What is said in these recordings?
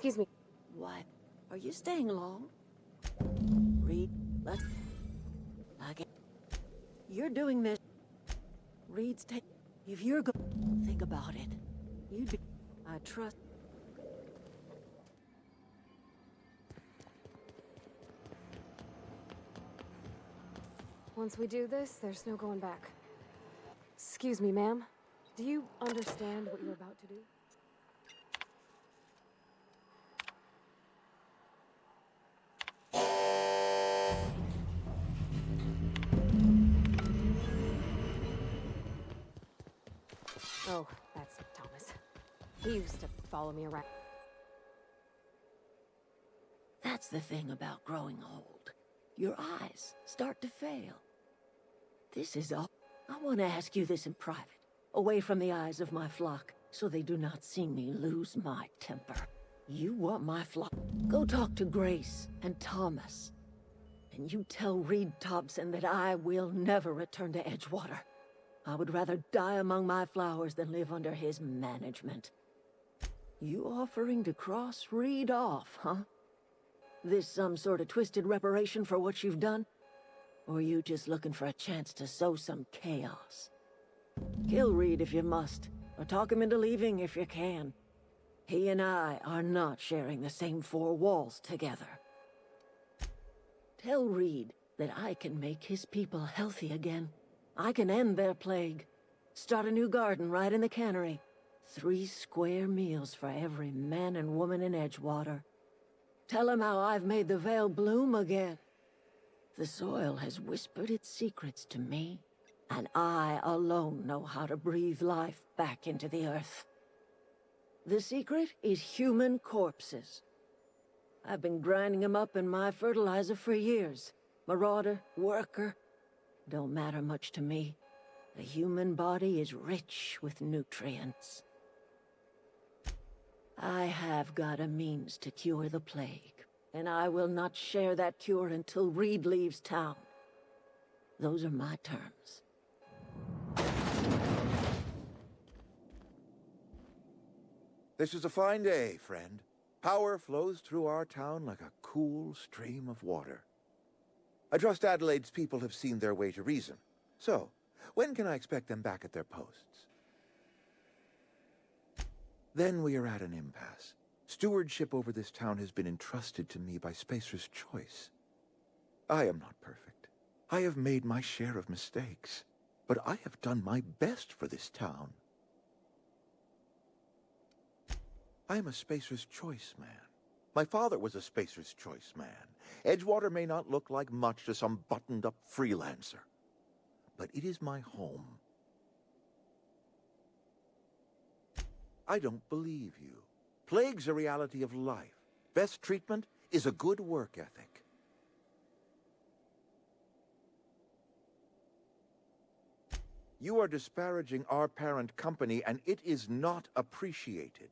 Excuse me. What? Are you staying long? Reed, let's... You're doing this. Reed's if you're think about it. You'd be... I trust... Once we do this, there's no going back. Excuse me, ma'am. Do you understand what you're about to do? Oh, that's Thomas. He used to follow me around. That's the thing about growing old. Your eyes start to fail. This is all. I want to ask you this in private, away from the eyes of my flock, so they do not see me lose my temper. You want my flock? Go talk to Grace and Thomas. And you tell Reed Thompson that I will never return to Edgewater. I would rather die among my flowers than live under his management. You offering to cross Reed off, huh? This some sort of twisted reparation for what you've done? Or you just looking for a chance to sow some chaos? Kill Reed if you must, or talk him into leaving if you can. He and I are not sharing the same four walls together. Tell Reed that I can make his people healthy again. I can end their plague. Start a new garden right in the cannery. 3 square meals for every man and woman in Edgewater. Tell him how I've made the Vale bloom again. The soil has whispered its secrets to me, and I alone know how to breathe life back into the earth. The secret is human corpses. I've been grinding them up in my fertilizer for years. Marauder, worker, don't matter much to me. The human body is rich with nutrients. I have got a means to cure the plague, and I will not share that cure until Reed leaves town. Those are my terms. This is a fine day, friend. Power flows through our town like a cool stream of water. I trust Adelaide's people have seen their way to reason. So, when can I expect them back at their posts? Then we are at an impasse. Stewardship over this town has been entrusted to me by Spacer's Choice. I am not perfect. I have made my share of mistakes. But I have done my best for this town. I am a Spacer's Choice man. My father was a Spacer's Choice man. Edgewater may not look like much to some buttoned-up freelancer, but it is my home. I don't believe you. Plague's a reality of life. Best treatment is a good work ethic. You are disparaging our parent company, and it is not appreciated.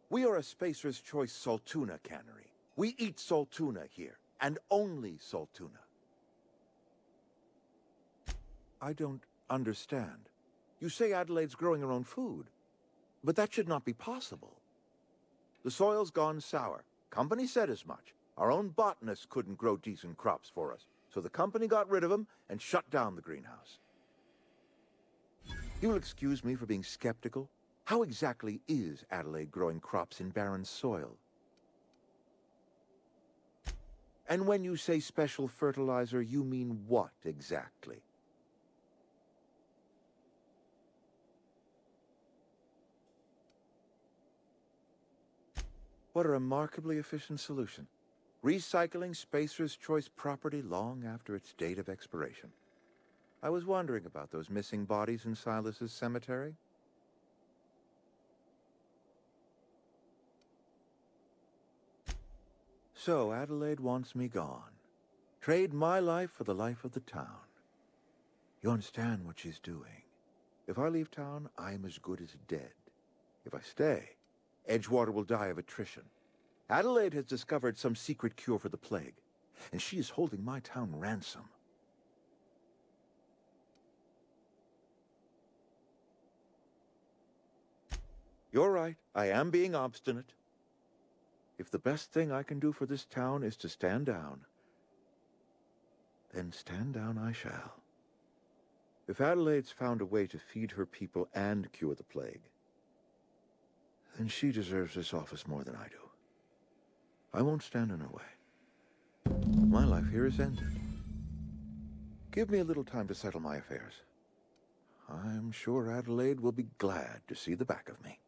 We are a Spacer's Choice Saltuna cannery. We eat Saltuna here, and only Saltuna. I don't understand. You say Adelaide's growing her own food, but that should not be possible. The soil's gone sour. Company said as much. Our own botanists couldn't grow decent crops for us, so the company got rid of them and shut down the greenhouse. You'll excuse me for being skeptical. How exactly is Adelaide growing crops in barren soil? And when you say special fertilizer, you mean what exactly? What a remarkably efficient solution. Recycling Spacer's Choice property long after its date of expiration. I was wondering about those missing bodies in Silas's cemetery. So Adelaide wants me gone. Trade my life for the life of the town. You understand what she's doing. If I leave town, I am as good as dead. If I stay, Edgewater will die of attrition. Adelaide has discovered some secret cure for the plague, and she is holding my town ransom. You're right. I am being obstinate. If the best thing I can do for this town is to stand down, then stand down I shall. If Adelaide's found a way to feed her people and cure the plague, then she deserves this office more than I do. I won't stand in her way. My life here is ended. Give me a little time to settle my affairs. I'm sure Adelaide will be glad to see the back of me.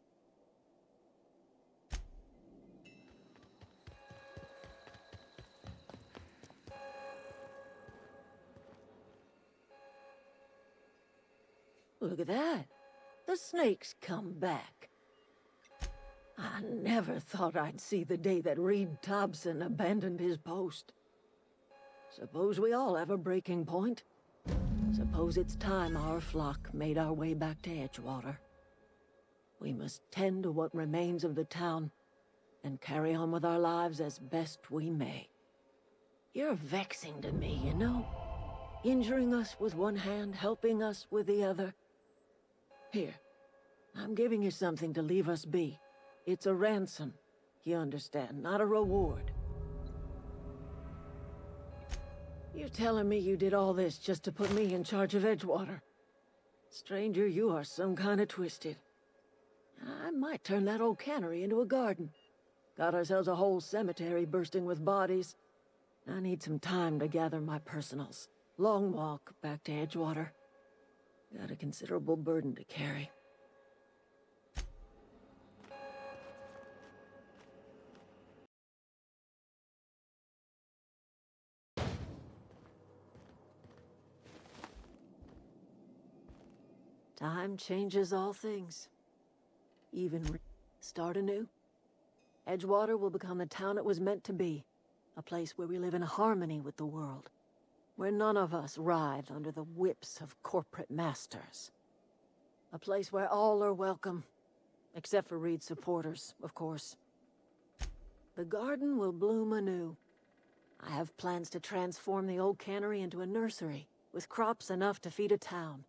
Look at that. The snake's come back. I never thought I'd see the day that Reed Thompson abandoned his post. Suppose we all have a breaking point. Suppose it's time our flock made our way back to Edgewater. We must tend to what remains of the town and carry on with our lives as best we may. You're vexing to me, you know? Injuring us with one hand, helping us with the other. Here, I'm giving you something to leave us be. It's a ransom, you understand, not a reward. You're telling me you did all this just to put me in charge of Edgewater? Stranger, you are some kind of twisted. I might turn that old cannery into a garden. Got ourselves a whole cemetery bursting with bodies. I need some time to gather my personals. Long walk back to Edgewater. Got a considerable burden to carry. Time changes all things. Even start anew. Edgewater will become the town it was meant to be. A place where we live in harmony with the world. Where none of us writhe under the whips of corporate masters. A place where all are welcome. Except for Reed's supporters, of course. The garden will bloom anew. I have plans to transform the old cannery into a nursery, with crops enough to feed a town.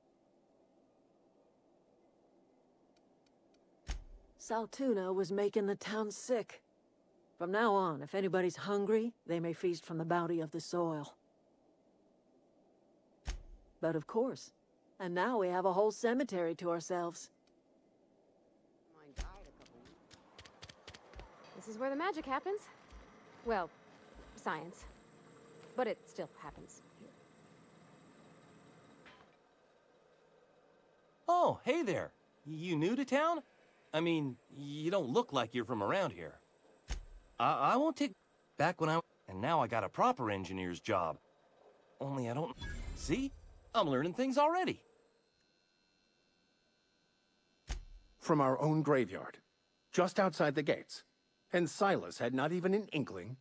Saltuna was making the town sick. From now on, if anybody's hungry, they may feast from the bounty of the soil. But of course, and now we have a whole cemetery to ourselves. This is where the magic happens. Well, science. But it still happens here. Oh, hey there. You new to town? I mean, you don't look like you're from around here. I won't take back when and now I got a proper engineer's job. Only I don't... See? I'm learning things already. From our own graveyard, just outside the gates. And Silas had not even an inkling.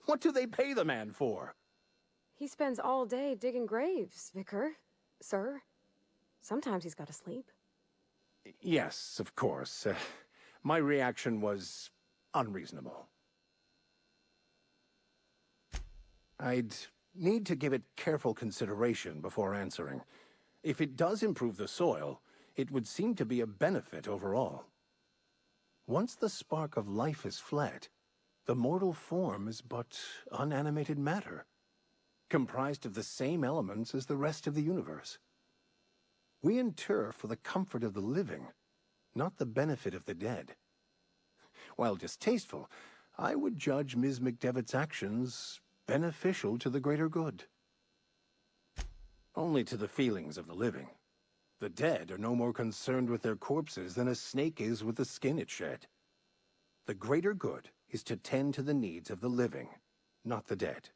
What do they pay the man for? He spends all day digging graves, Vicar. Sir. Sometimes he's got to sleep. Yes, of course. My reaction was unreasonable. I'd need to give it careful consideration before answering. If it does improve the soil, it would seem to be a benefit overall. Once the spark of life is fled, the mortal form is but unanimated matter, comprised of the same elements as the rest of the universe. We inter for the comfort of the living, not the benefit of the dead. While distasteful, I would judge Ms. McDevitt's actions beneficial to the greater good. Only to the feelings of the living. The dead are no more concerned with their corpses than a snake is with the skin it shed. The greater good is to tend to the needs of the living, not the dead.